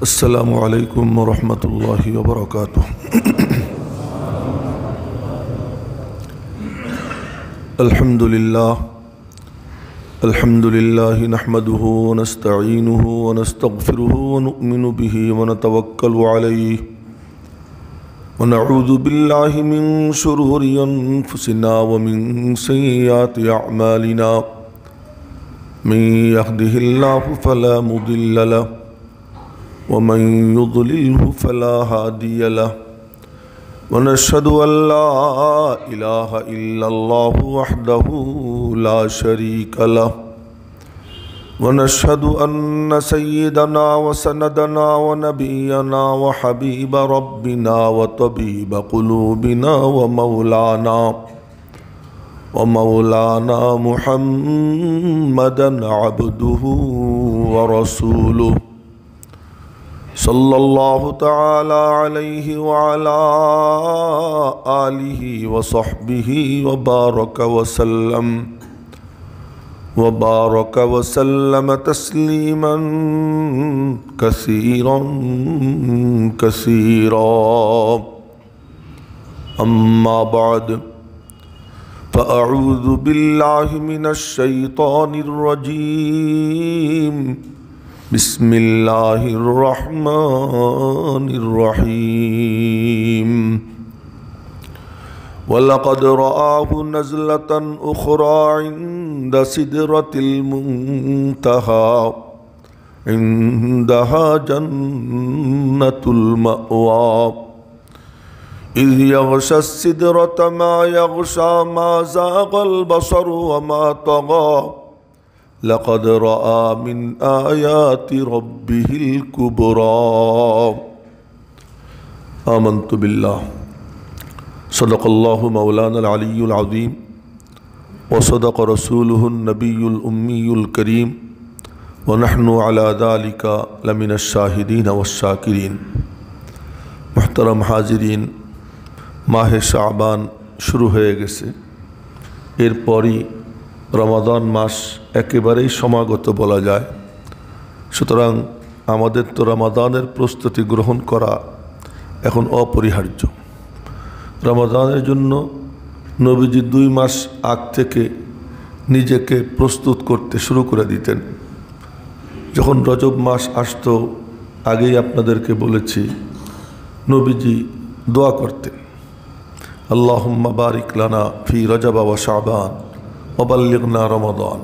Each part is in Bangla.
अस्सलामु अलैकुम वरहमतुल्लाहि वबरकातुह। अल्हम्दुलिल्लाह नहमदुहु व नस्तईनुहु व नस्तगफिरुहु व नु'मिनु बिही व नतवक्कलु अलैहि व नऊज़ु बिल्लाहि मिन शुरूरि अनफुसिना व मिन सय्यिआति अअमालिना। मन यहदिहिल्लाहु फला मुदिल्ल लहु व मन युद्लिल्हु फला हादिय लहु। वनश्हदु अल्ला इलाहा इल्लल्लाहु वहदहु ला शरीका लहु वनश्हदु अन्न सय्यिदना व सनदना व नबियना व हबीब रब्बिना व तबीब क़ुलूबिना व मौलाना मुहम्मदन अब्दुहु व रसूलुहु सल्लल्लाहु तआला अलैहि व अला आलिहि व सहबिहि व बारक व सल्लम तस्लीमन कसीरन कसीरा। अम्मा बाद फ़अऊज़ु बिल्लाहि मिनश शैतानिर रजीम। बिस्मिल्लाहिर्रहमानिर्रहीम। वलक़द रआहु नज़लतन उख़रा इंद सिदरतिल मुंतहा इंदहा जन्नतुल मअवा इज़ यग़शा सिदरत मा यग़शा मा ज़ाग़ल बसरु व मा तग़ा लक़द रआ मिन आयाति रब्बिहिल कुबरा। आमन्तु बिल्लाह सदक़ल्लाहु मौलाना अल-अलियुल अज़ीम व सदक़ रसूलुहुन नबियुल उम्मियुल करीम व नहनु अला ज़ालिका लमिनश शाहिदीन वश्शाकिरीन। मुहतरम हाज़िरीन, माह शाबान शुरू হয়ে গেছে। এরপরই रमज़ान मास एकेबारेई समागत बला जाए। सुतरां आमादेर तो रमज़ानेर प्रस्तुति ग्रहण करा एखन अपरिहार्य। रमज़ानेर जन्य नबीजी 2 मास आग थेके निजेके प्रस्तुत करते शुरू करे दितेन। जखन रजब मास आसतो आगेई आपनादेरके बोलेछि नबीजी दुआ करतेन, अल्लाहुम्मा बारिक लाना फी रजब व शाबान वबल्लिगना रमज़ान।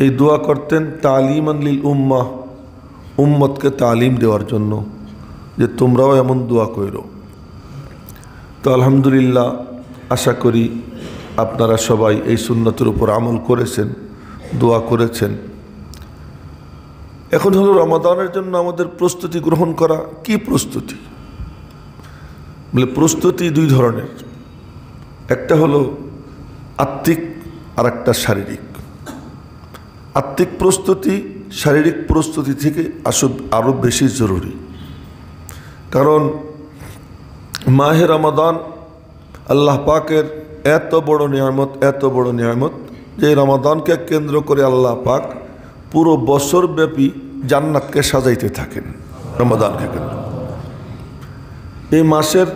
ये दुआ करतें तालीमन लिल उम्मा, उम्मत के तालीम देवार जन्य जे तोमराओ एमन दुआ करो। तो आलহামদুলিল্লাহ आशा करी आपनारा सबाई এই सुन्नतेर ऊपर আমল করেছেন, दुआ করেছেন। এখন হলো রমাদানের জন্য আমাদের প্রস্তুতি গ্রহণ করা। কি প্রস্তুতি? বলে প্রস্তুতি 2 ধরনের, একটা হলো आत्मिक और एक शारीरिक। आत्मिक प्रस्तुति शारीरिक प्रस्तुति थेके आरो बेशी जरूरी, कारण माहे रमज़ान अल्लाह पाकेर एत बड़ नियामत जे रमज़ान के केंद्र करे अल्लाह पाक पुरो बछर व्यापी जान्नात के सजाइते थाकेन। रमज़ान के केंद्र ए मासेर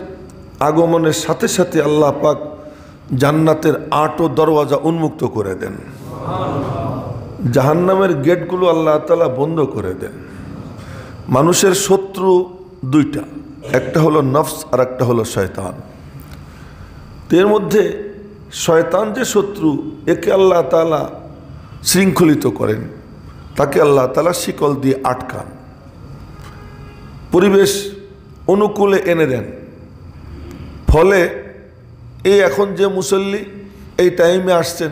आगमनेर साथे साथे अल्लाह पाक জান্নাতের 8 দরওয়াজা উন্মুক্ত করে দেন, জাহান্নামের গেটগুলো আল্লাহ তাআলা বন্ধ করে দেন। মানুষের শত্রু 2টা, একটা হলো নফস আর একটা হলো শয়তান। এর মধ্যে শয়তান যে শত্রু, একে আল্লাহ তাআলা শৃঙ্খলিত করেন, তাকে আল্লাহ তাআলা শিকল দিয়ে আটকান, পরিবেশ অনুকূলে এনে দেন। ফলে এই এখন যে মুসল্লি এই টাইমে আসছেন,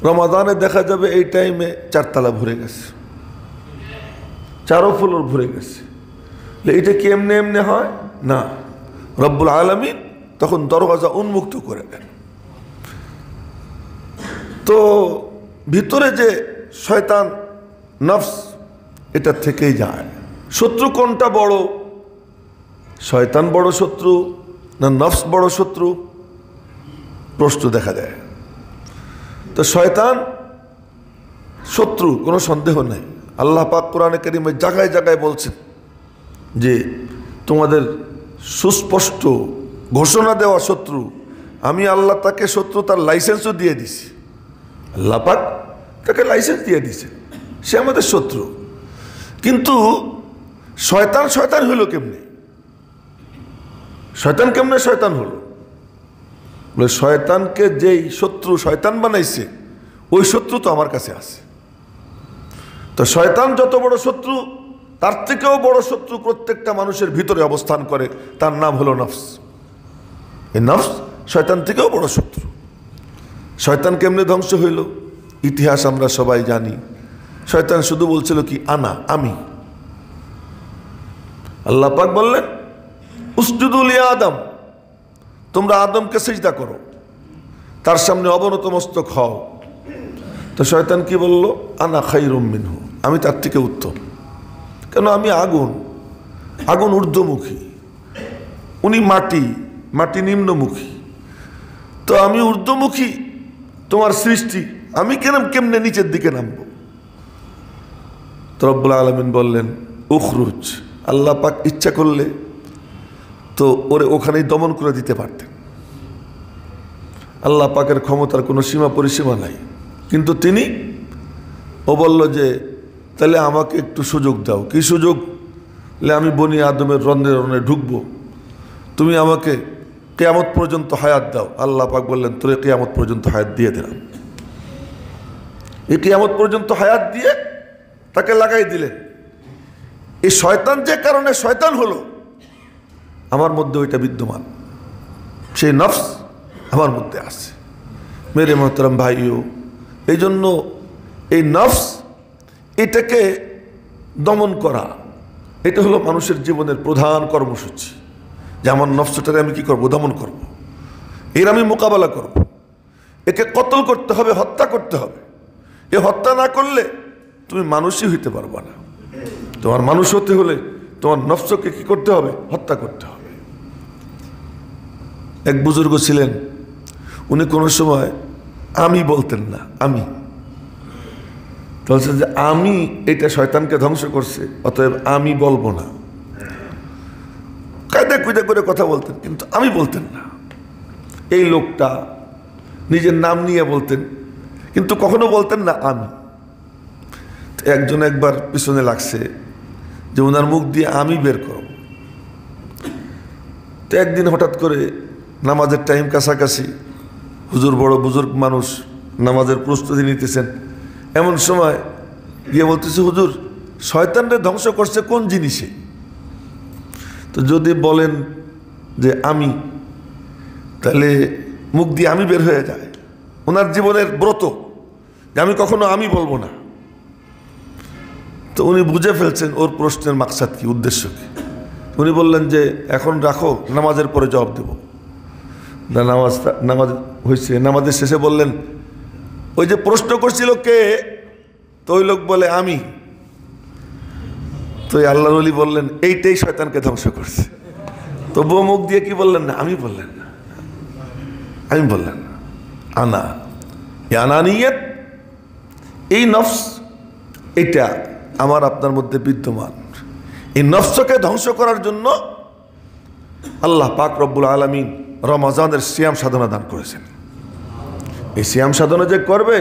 রমাদানে দেখা যাবে এই টাইমে 4 তলা ভরে গেছে, 4 ফ্লোর ভরে গেছে। এটা কি এমনি এমনি হয় না, রব্বুল আলামিন তখন দরওয়াজা উন্মুক্ত করে দেন। তো ভিতরে যে শয়তান নফস, এটা থেকেই যায়। শত্রু কোনটা বড়? শয়তান বড় শত্রু না নফস বড় শত্রু? প্রশ্ন দেখা দেয়। তো শয়তান শত্রু, কোনো সন্দেহ নেই। আল্লাহ পাক কোরআনে কারীমে জায়গায় জায়গায় বলছেন যে তোমাদের সুস্পষ্ট ঘোষণা দেওয়া শত্রু, আমি আল্লাহ তাকে শত্রুতার লাইসেন্সও দিয়ে দিছি। আল্লাহ পাক তাকে লাইসেন্স দিয়ে দিছে, সে আমাদের শত্রু। কিন্তু শয়তান শয়তান হলো কেমনে? শয়তান কেমনে শয়তান হলো? বলে শয়তানকে যেই শত্রু শয়তান বানাইছে ওই শত্রু তো আমার কাছে আছে। তো শয়তান যত বড় শত্রু, তার থেকেও বড় শত্রু প্রত্যেকটা মানুষের ভিতরে অবস্থান করে, তার নাম হলো নফস। এই নফস শয়তান থেকেও বড় শত্রু। শয়তান কেমনে ধ্বংস হইল ইতিহাস আমরা সবাই জানি। শয়তান শুধু বলছিল কি, আনা, আমি। আল্লাহ পাক বললেন উসজুদু লি আদম, তোমরা আদমকে সিজদা করো, তার সামনে অবনত মস্তক হও। তো শয়তান কি বলল? আনা খায়রুম মিনহু, আমি তার থেকে উত্তম। কেন? আমি আগুন, আগুন ঊর্ধ্বমুখী, উনি মাটি, মাটি নিম্নমুখী। তো আমি ঊর্ধ্বমুখী, তোমার সৃষ্টি, আমি কেমনে নিচের দিকে নামবো? তো রব্বুল আলামিন বললেন উখরুজ। আল্লাহ পাক ইচ্ছা করলে তো ওরে ওখানেই দমন করে দিতে পারতেন। আল্লাহ পাকের ক্ষমতার কোনো সীমা পরিসীমা নাই। কিন্তু তিনি, ও বলল যে তাহলে আমাকে একটু সুযোগ দাও। কি সুযোগ? আমি বনি আদমের রন্ধ্রে রন্ধ্রে ঢুকবো, তুমি আমাকে কিয়ামত পর্যন্ত হায়াত দাও। আল্লাহ পাক বললেন তোরে কিয়ামত পর্যন্ত হায়াত দিয়ে দিলাম। এই কিয়ামত পর্যন্ত হায়াত দিয়ে তাকে লাগাই দিলেন। এই শয়তান যে কারণে শয়তান হলো, আমার মধ্যে ওইটা বিদ্যমান, সেই নফস আমার মধ্যে আছে। মেরে মোহতারাম ভাইও, এই জন্য এই নফস, এটাকে দমন করা, এটা হলো মানুষের জীবনের প্রধান কর্মসূচি। যে আমার নফসটাকে আমি কি করব? দমন করব, এর আমি মোকাবেলা করব। একে কতল করতে হবে, হত্যা করতে হবে। এ হত্যা না করলে তুমি মানুষই হইতে পারবা না। তোমার মানুষ হতে হলে তোমার নফসকে কি করতে হবে? হত্যা করতে হবে। এক বুজুর্গ ছিলেন, উনি কোনো সময় আমি বলতেন না। আমি বলছেন যে আমি এটা শয়তানকে ধ্বংস করছে, অতএব আমি বলবো না। কায়দা কুয়দা করে কথা বলতেন, কিন্তু আমি বলতেন না। এই লোকটা নিজের নাম নিয়ে বলতেন, কিন্তু কখনো বলতেন না আমি। একজন একবার পিছনে লাগছে যে ওনার মুখ দিয়ে আমি বের করব। তো একদিন হঠাৎ করে নামাজের টাইম কাছাকাছি, হুজুর বড় বুজুর্গ মানুষ, নামাজের প্রস্তুতি নিতেছেন। এমন সময় গিয়ে বলতেছে, হুজুর শয়তানরে ধ্বংস করছে কোন জিনিসে? তো যদি বলেন যে আমি, তাহলে মুখ দিয়ে আমি বের হয়ে যায়। ওনার জীবনের ব্রত যে আমি কখনো আমি বলবো না। তো উনি বুঝে ফেলছেন ওর প্রশ্নের মাকসাদ কি, উদ্দেশ্য কি। উনি বললেন যে এখন রাখো, নামাজের পরে জবাব দেব। না, নামাজ হয়েছে, নামাজের শেষে বললেন ওই যে প্রশ্ন করছিল কে, তো ওই লোক বলে আমি। তো আল্লাহর ওলি বললেন এইটাই শয়তানকে ধ্বংস করছে। তবুও মুখ দিয়ে কি বললেন না? আমি বললেন না, আমি বললেন না। আনা, আনানিয়ত, এই নফস, এটা আমার আপনার মধ্যে বিদ্যমান। এই নফসকে ধ্বংস করার জন্য আল্লাহ পাক রব্বুল আলামিন রমজানের সিয়াম সাধনা দান করেছেন। এই সিয়াম সাধনা যে করবে,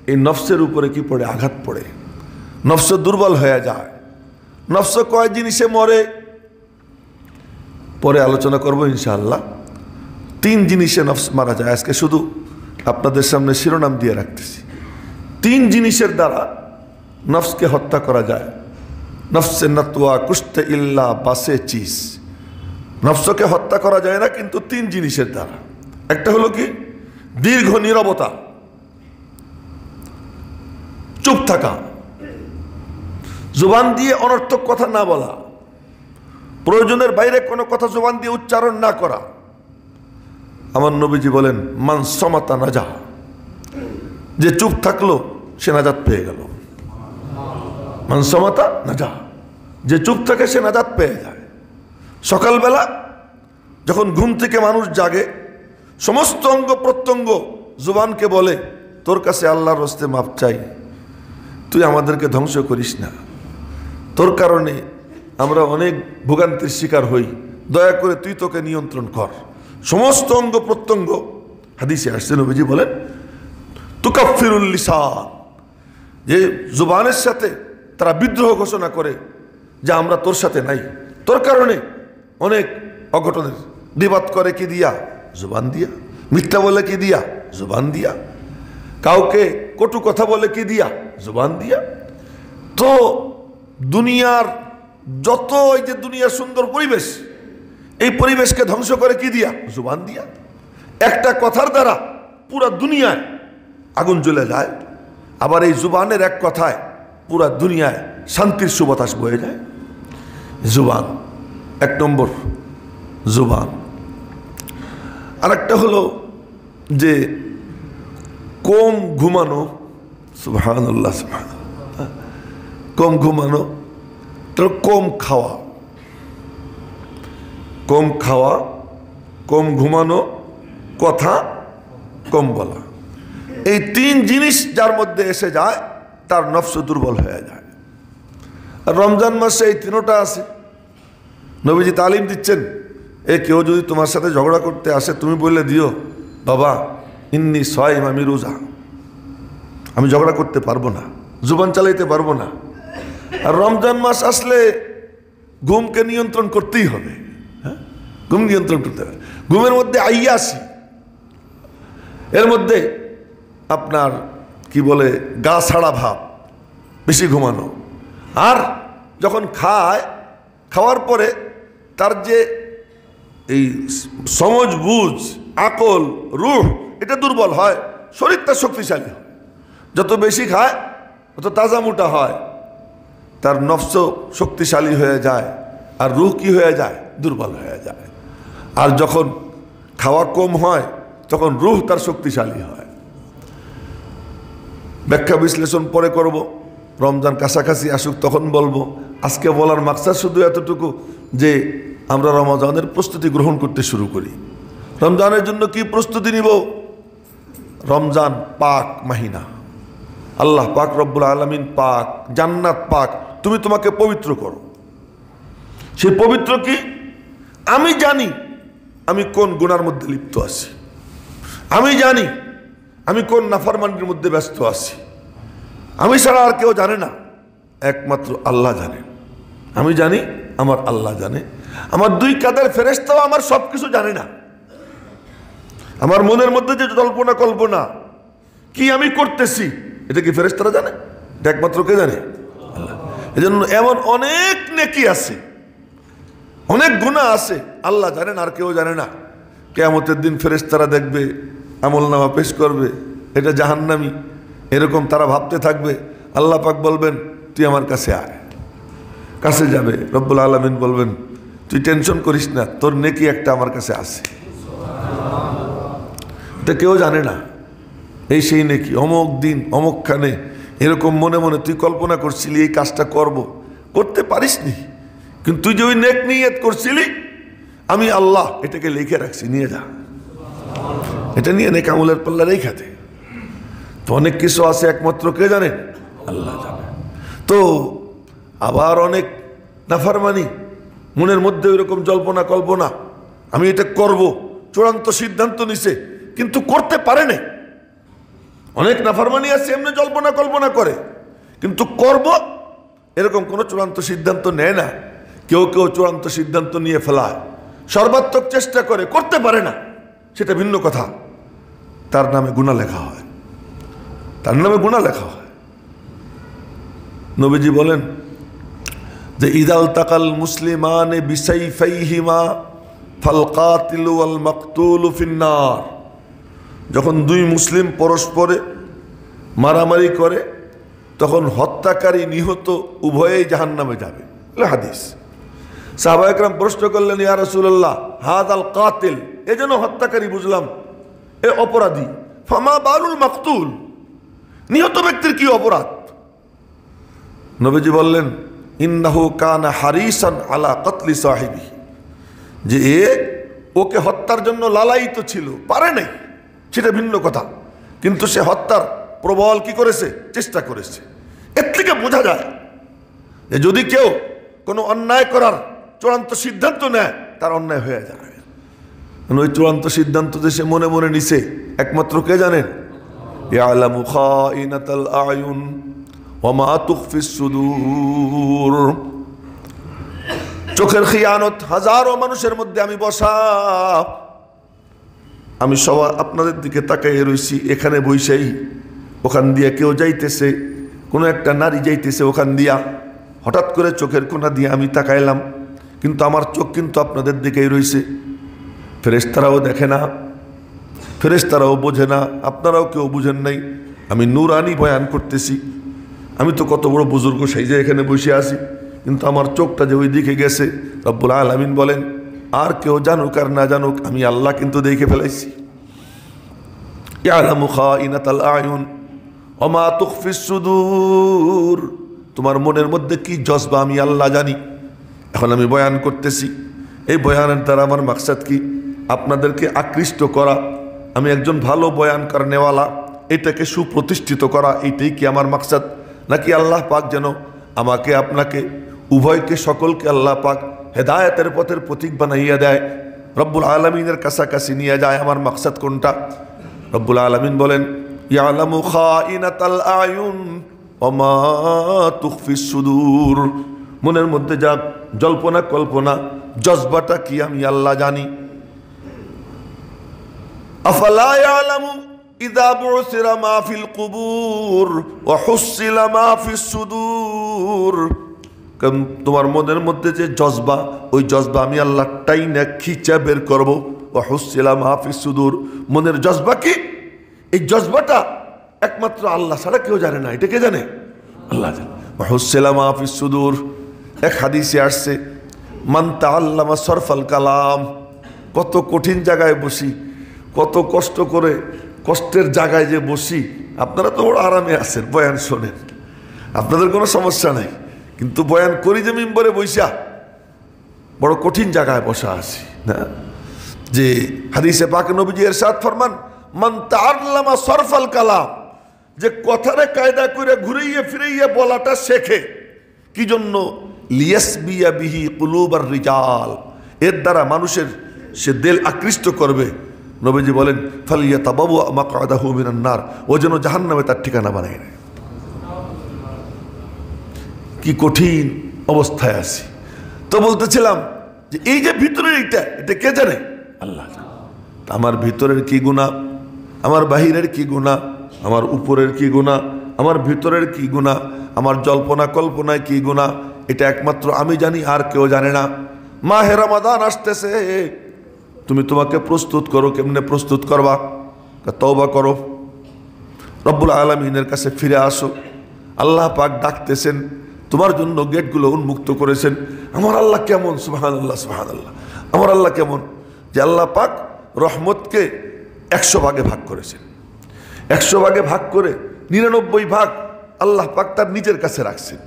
এই নফসের উপরে কি পড়ে? আঘাত পড়ে। নফস দুর্বল হয়ে যায়। নফস কয় জিনিসে মরে, পরে আলোচনা করব ইনশাআল্লাহ। 3 জিনিসে নফস মারা যায়। আজকে শুধু আপনাদের সামনে শিরোনাম দিয়ে রাখতেছি। 3 জিনিসের দ্বারা নফসকে হত্যা করা যায়। নফসে নতুয়া কুস্তে ইল্লা বাসে চিজ, নফসকে হত্যা করা যায় না কিন্তু 3 জিনিসের দ্বারা। একটা হলো কি? দীর্ঘ নীরবতা, চুপ থাকা, জবান দিয়ে অনর্থক কথা না বলা, প্রয়োজনের বাইরে কোনো কথা জবান দিয়ে উচ্চারণ না করা। আমার নবীজি বলেন মান সমাতা নাজা, যে চুপ থাকলো সে নাজাত পেয়ে গেল। মান সমাতা নাজা, যে চুপ থাকে সে নাজাত পেয়ে যায়। সকালবেলা যখন ঘুম থেকে মানুষ জাগে, সমস্ত অঙ্গ প্রত্যঙ্গ জুবানকে বলে তোর কাছে আল্লাহর হস্তে মাপ চাই, তুই আমাদেরকে ধ্বংস করিস না, তোর কারণে আমরা অনেক ভোগান্তির শিকার হই, দয়া করে তুই তোকে নিয়ন্ত্রণ কর। সমস্ত অঙ্গ প্রত্যঙ্গ, হাদিসে আসছে নবীজি বলেন তুকাফিরুল লিসান, যে জুবানের সাথে তারা বিদ্রোহ ঘোষণা করে যে আমরা তোর সাথে নাই, তোর কারণে অনেক অঘটনের বিবাদ করে কি দিয়া? জুবান দিয়া। মিথ্যা বলে কি দিয়া? জুবান দিয়া। কাউকে কটু কথা বলে কি দিয়া? জুবান দিয়া। তো দুনিয়ার যত এই যে দুনিয়ার সুন্দর পরিবেশ, এই পরিবেশকে ধ্বংস করে কি দিয়া? জুবান দিয়া। একটা কথার দ্বারা পুরা দুনিয়ায় আগুন জ্বলে যায়, আবার এই জুবানের এক কথায় পুরা দুনিয়ায় শান্তির সুবাতাস বয়ে যায়। জুবান এক নম্বর, জুবান। আর একটা হলো যে কম ঘুমানো, সুবহানাল্লাহ সুবহানাল্লাহ, কম ঘুমানো, তার কম খাওয়া, কম খাওয়া, কম ঘুমানো, কথা কম বলা, এই তিন জিনিস যার মধ্যে এসে যায় তার নফস দুর্বল হয়ে যায়। আর রমজান মাসে এই তিনোটা আছে। নবীজি তালিম দিচ্ছেন, এ কেউ যদি তোমার সাথে ঝগড়া করতে আসে তুমি বললে দিও, বাবা ইন্নি সাইম, আমি রোজা, আমি ঝগড়া করতে পারবো না, জুবান চালাইতে পারবো না। আর রমজান মাস আসলে ঘুমকে নিয়ন্ত্রণ করতেই হবে। হ্যাঁ, ঘুম নিয়ন্ত্রণ করতে হবে। ঘুমের মধ্যে আইয়াসি, এর মধ্যে আপনার কি বলে গা ছাড়া ভাব, বেশি ঘুমানো। আর যখন খাওয়ার পরে তার যে এই সমঝ বুঝ, আকল, রুহ, এটা দুর্বল হয়, শরীরটা শক্তিশালী হয়। যত বেশি খায় তত তাজা মোটা হয়, তার নফস শক্তিশালী হয়ে যায়, আর রুহ কি হয়ে যায়? দুর্বল হয়ে যায়। আর যখন খাওয়া কম হয় তখন রুহ তার শক্তিশালী হয়। ব্যাখ্যা বিশ্লেষণ পরে করব, রমজান কাছাকাছি আসুক তখন বলবো। আজকে বলার মাকসাদ শুধু এতটুকু যে আমরা রমজানের প্রস্তুতি গ্রহণ করতে শুরু করি। রমজানের জন্য কি প্রস্তুতি নিব? রমজান পাক মাহিনা, আল্লাহ পাক রব্বুল আলামিন পাক, জান্নাত পাক, তুমি তোমাকে পবিত্র করো। সেই পবিত্র কি? আমি জানি আমি কোন গুনার মধ্যে লিপ্ত আছি, আমি জানি আমি কোন নাফরমানির মধ্যে ব্যস্ত আছি। আমি ছাড়া আর কেউ জানে না, একমাত্র আল্লাহ জানে। আমি জানি, আমার আল্লাহ জানে। আমার দুই কাঁধের ফেরেশতাও আমার সব কিছু জানে না। আমার মনের মধ্যে যে কল্পনা কি আমি করতেছি, এটা কি ফেরেশতারা জানে? এটা একমাত্র কে জানে? আল্লাহ। এজন্য এমন অনেক নেকি আছে, অনেক গুনাহ আছে, আল্লাহ জানেন আর কেউ জানে না। কিয়ামতের দিন ফেরেশতারা দেখবে, আমলনামা পেশ করবে, এটা জাহান্নামী, এরকম তারা ভাবতে থাকবে। আল্লাহ পাক বলবেন তুই আমার কাছে আয়। কাছে যাবে, রব্বুল আলামিন বলবেন তুই টেনশন করিস না, তোর নেকি একটা আমার কাছে আছে। এটা কেউ জানে না। এই সেই নেকি, অমুক দিন অমুকখানে, এরকম মনে মনে তুই কল্পনা করছিলি এই কাজটা করতে পারিসনি, কিন্তু তুই যে ওই নেক নিয়ত করছিলি, আমি আল্লাহ এটাকে লিখে রাখছি, নিয়ে যা, এটা নিয়ে নেক আমলের পাল্লা রেখে দে। তো অনেক কিছু আছে একমাত্র কে জানে? আল্লাহ জানে। তো আবার অনেক নাফরমানি, মনের মধ্যে ওইরকম কল্পনা, আমি এটা করব, চূড়ান্ত সিদ্ধান্ত নিছে কিন্তু করতে পারে না। অনেক নাফরমানি আছে এমনি কল্পনা করে, কিন্তু করব এরকম কোনো চূড়ান্ত সিদ্ধান্ত নেয় না। কেউ কেউ চূড়ান্ত সিদ্ধান্ত নিয়ে ফেলায়, সর্বাত্মক চেষ্টা করে, করতে পারে না, সেটা ভিন্ন কথা। তার নামে গুনাহ লেখা হয়, তার নামে গুনাহ লেখা হয়। নবীজি বলেন যে ইদাল তাকাল মুসলিমানে বিসাইফাইহিমা ফাল কাতিলু ওয়াল মাকতুলু ফিন্নার, যখন দুই মুসলিম পরস্পরে মারামারি করে তখন হত্যাকারী নিহত উভয়েই জাহান্নামে যাবে। হাদিস। সাহাবা একরাম প্রশ্ন করলেন, ইয়া রাসূলুল্লাহ হাদাল কাতিল, এজন্য হত্যাকারী বুঝলাম, এ অপরাধী, ফামা বালুল মাকতুল, নিহত ব্যক্তির কি অপরাধ? নবীজি বললেন ইন্নাহু কানা হারিসান আলা কতলি সাহিবি, যে ওকে হত্যার জন্য লালায়িত ছিল, পারে নাই, সেটা ভিন্ন কথা, কিন্তু সে হত্যার প্রবল কি করেছে, চেষ্টা করেছে। এর থেকে বোঝা যায় যে যদি কেউ কোনো অন্যায় করার চূড়ান্ত সিদ্ধান্ত নেয়, তার অন্যায় হয়ে যায়। ওই চূড়ান্ত সিদ্ধান্ত যে সে মনে মনে নিছে, একমাত্র কে জানেন? ইয়ালামু খাইনাতাল আয়ুন ওয়া মা তুখফিস সুদূর। চোখের খিয়ানত, হাজারো মানুষের মধ্যে আমি বসা, আমি সবাই আপনাদের দিকে তাকাইয়ে রইছি, এখানে বইসাই ওখান দিয়া কেউ যাইতেছে, কোনো একটা নারী যাইতেছে ওখান দিয়া, হঠাৎ করে চোখের কোনা দিয়ে আমি তাকাইলাম, কিন্তু আমার চোখ কিন্তু আপনাদের দিকেই রইছে। ফেরেশতারাও দেখে না, ফেরেশতারাও বোঝে না, আপনারাও কেউ বুঝেন নাই। আমি নূরানি বয়ান করতেছি, আমি তো কত বড় বুজুর্গ সেই যে এখানে বসে আছি, কিন্তু আমার চোখটা যে ওই দিকে গেছে। রব্বুল আলামিন বলেন, আর কেউ জানুক আর না জানুক, আমি আল্লাহ কিন্তু দেখে ফেলাইছি। ইয়ালামু খাইনাতাল আয়ুন ওয়া মা তুখফিস সুদূর। তোমার মনের মধ্যে কি জজবা আমি আল্লাহ জানি। এখন আমি বয়ান করতেছি, এই বয়ানের দ্বারা আমার মাকসাদ কি? আপনাদেরকে আকৃষ্ট করা, আমি একজন ভালো বয়ান করনেওয়ালা, এটাকে সুপ্রতিষ্ঠিত করা, এইটাই কি আমার মাকসাদ? নাকি আল্লাহ পাক যেন আমাকে আপনাকে উভয়কে সকলকে আল্লাহ পাক হেদায়েতের পথের প্রতীক বানাইয়া দেয়, রব্বুল আলামিনের কাছাকাছি নিয়ে যায়? আমার মাকসাদ কোনটা? রব্বুল আলামিন বলেন, ইয়ালামু খাইনাতাল আয়ুন ওয়া মা তুখফিস সুদূর। মনের মধ্যে যা জল্পনা কল্পনা, জজবাটা কি আমি আল্লাহ জানি। আফালা ইয়ালামু ইযা বুসিরা মা ফিল কুবুর ওয়া হুসিলা মা ফিস সুদূর। তোমার মনের মধ্যে যে জজবা, ওই জজবা আমি আল্লাহ টাইনা খিচা বের করব। ওয়া হুসিলা মা ফিস সুদূর, মনের জজবা কি? এই জজবাটা একমাত্র আল্লাহ ছাড়া কেউ জানে না। এটা কে জানে? আল্লাহ জানে। ওয়া হুসিলা মা ফিস সুদূর। এক হাদিসে আসছে, মান তাআল্লামা সরফাল কালাম। কত কঠিন জায়গায় বসি, কত কষ্ট করে, কষ্টের জায়গায় যে বসি। আপনারা তো বড় আরামে আছেন, বয়ান শোনেন, আপনাদের কোনো সমস্যা নাই, কিন্তু বয়ান করি যে মিম্বরে বইসা বড় কঠিন জায়গায় বসা আছি না। যে হাদিসে পাক নবীজি ইরশাদ ফরমান, মান তাআল্লামা সরফাল কালাম, যে কথারে কায়দা করে ঘুরাইয়ে ফিরাইয়ে বলাটা শেখে। কি জন্য? লিয়াসবিয়া বিহি কুলুবার রিজাল, এর দ্বারা মানুষের সে দিল আকৃষ্ট করবে। নবীজি বলেন, ফালিয়াতাবাওয়া মাকআদাহু মিনান নার, ও যেন জাহান্নামে তার ঠিকানা বানায় নেয়। কি কঠিন অবস্থায় আছি। তো বলতেছিলাম যে এই যে ভিতরের এটা কে জানে? আল্লাহ জানে। আমার ভিতরের কি গুনাহ, আমার বাহিরের কি গুনাহ, আমার উপরের কি গুনাহ, আমার ভিতরের কি গুনাহ, আমার জল্পনা কল্পনায় কি গুনাহ, এটা একমাত্র আমি জানি, আর কেউ জানে না। মাহে রমাদান আসতেছে, তুমি তোমাকে প্রস্তুত করো। কেমনে প্রস্তুত করবা? তওবা করো, রব্বুল আলামিনের কাছে ফিরে আসো। আল্লাহ পাক ডাকতেছেন, তোমার জন্য গেটগুলো উন্মুক্ত করেছেন। আমার আল্লাহ কেমন! সুবহানাল্লাহ, সুবহানাল্লাহ। আমার আল্লাহ কেমন যে আল্লাহ পাক রহমতকে 100 ভাগে ভাগ করেছেন। 100 ভাগে ভাগ করে 99 ভাগ আল্লাহ পাক তার নিজের কাছে রাখছেন।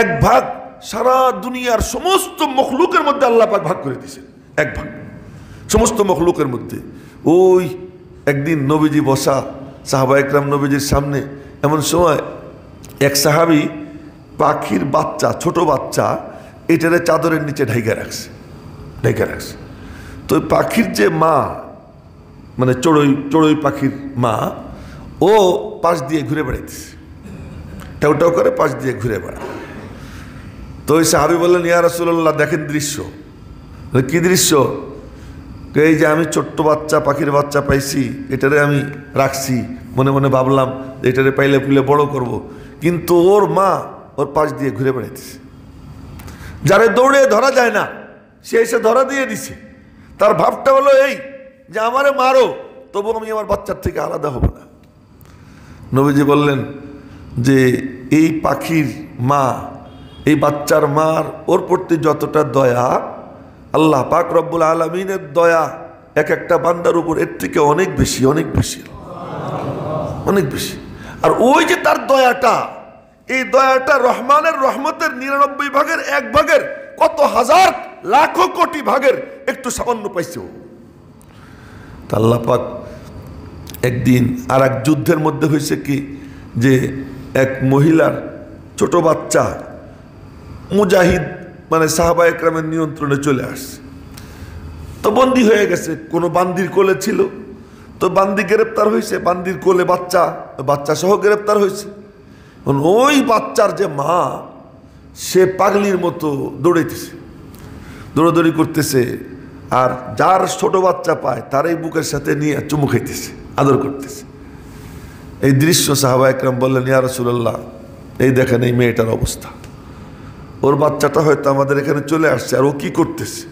1 ভাগ সারা দুনিয়ার সমস্ত মখলুকের মধ্যে আল্লাহ পাক ভাগ করে দিয়েছেন। 1 ভাগ সমস্ত মখলুকের মধ্যে। ওই একদিন নবীজি বসা, সাহাবা একরাম নবীজির সামনে। এমন সময় এক সাহাবী পাখির বাচ্চা, ছোট বাচ্চা, এটারে চাদরের নিচে ঢেকে রাখছে। তো পাখির যে মা, মানে চড়ুই পাখির মা, ও পাশ দিয়ে ঘুরে বেড়াইতেছে, টাউ টাউ করে পাশ দিয়ে ঘুরে বেড়ায়। তো ওই সাহাবী বললেন, ইয়া রাসূলুল্লাহ, দেখেন দৃশ্য। কি দৃশ্য? এই যে আমি ছোট্ট বাচ্চা, পাখির বাচ্চা পাইছি, এটারে আমি রাখছি, মনে মনে ভাবলাম এটারে পাইলে পুলে বড় করব, কিন্তু ওর মা ওর পাশ দিয়ে ঘুরে বেড়াইতেছে। যারে দৌড়ে ধরা যায় না, সে এসে ধরা দিয়ে দিছে। তার ভাবটা হলো এই যে আমারে মারো, তবু আমি আমার বাচ্চার থেকে আলাদা হব না। নবীজি বললেন যে এই পাখির মা, এই বাচ্চার মার ওর প্রতি যতটা দয়া, আল্লাহ পাক রব্বুল আলামিনের দয়া এক একটা বান্দার উপর এর থেকে অনেক বেশি, অনেক বেশি, অনেক বেশি। আর ওই যে তার দয়াটা, এই দয়াটা রহমানের রহমতের 99 ভাগের 1 ভাগের কত হাজার লাখো কোটি ভাগের একটু সামান্য পাইছে। আল্লাহ পাক একদিন আর এক যুদ্ধের মধ্যে হয়েছে কি যে এক মহিলার ছোট বাচ্চা মুজাহিদ মানে সাহাবা একরামের নিয়ন্ত্রণে চলে আসছে, তো বন্দী হয়ে গেছে, কোনো বান্দির কোলে ছিল, তো বান্দি গ্রেপ্তার হয়েছে, বান্দির কোলে বাচ্চা, বাচ্চা সহ গ্রেপ্তার হয়েছে। ওই বাচ্চার যে মা, সে পাগলির মতো দৌড়াইতেছে, দৌড়াদৌড়ি করতেছে, আর যার ছোট বাচ্চা পায় তারই বুকের সাথে নিয়ে চুমু খাইতেছে, আদর করতেছে। এই দৃশ্য সাহাবা একরাম বললেন, ইয়া রাসূলুল্লাহ, এই দেখেন এই মেয়েটার অবস্থা, ওর বাচ্চাটা হয়তো আমাদের এখানে চলে আসছে, আর ও কি করতেছে।